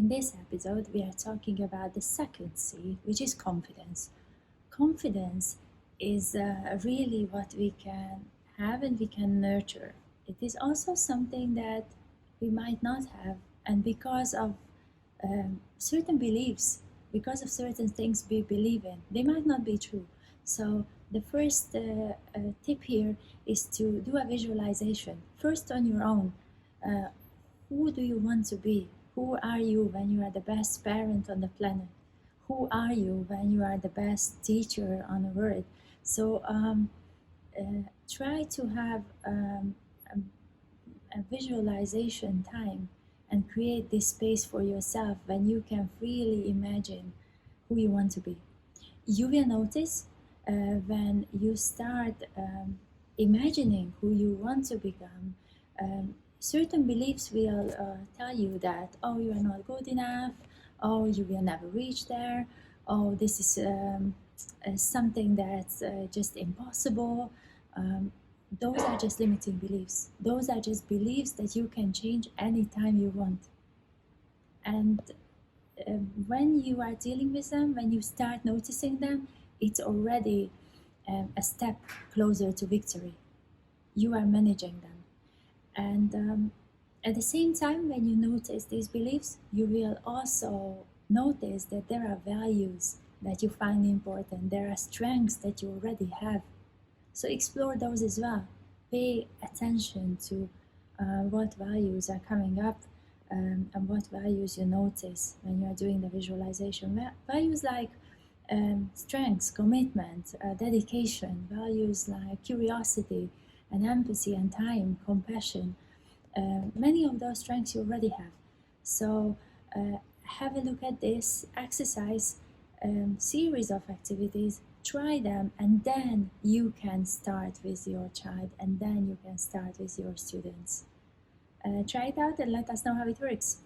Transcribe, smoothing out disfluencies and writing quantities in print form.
In this episode, we are talking about the second C, which is confidence. Confidence is really what we can have and we can nurture. It is also something that we might not have, and because of certain beliefs, because of certain things we believe in, they might not be true. So the first tip here is to do a visualization first on your own. Who do you want to be? Who are you when you are the best parent on the planet? Who are you when you are the best teacher on the earth? So try to have a visualization time and create this space for yourself when you can freely imagine who you want to be. You will notice when you start imagining who you want to become, certain beliefs will tell you that, oh, you are not good enough, oh, you will never reach there, oh, this is something that's just impossible. Those are just limiting beliefs. Those are just beliefs that you can change anytime you want. And when you are dealing with them, when you start noticing them, it's already a step closer to victory. You are managing them. And at the same time, when you notice these beliefs, you will also notice that there are values that you find important. There are strengths that you already have. So explore those as well. Pay attention to what values are coming up and what values you notice when you are doing the visualization. Values like strengths, commitment, dedication, values like curiosity and empathy and time, compassion. Many of those strengths you already have. So have a look at this exercise series of activities, try them, and then you can start with your child, and then you can start with your students. Try it out and let us know how it works.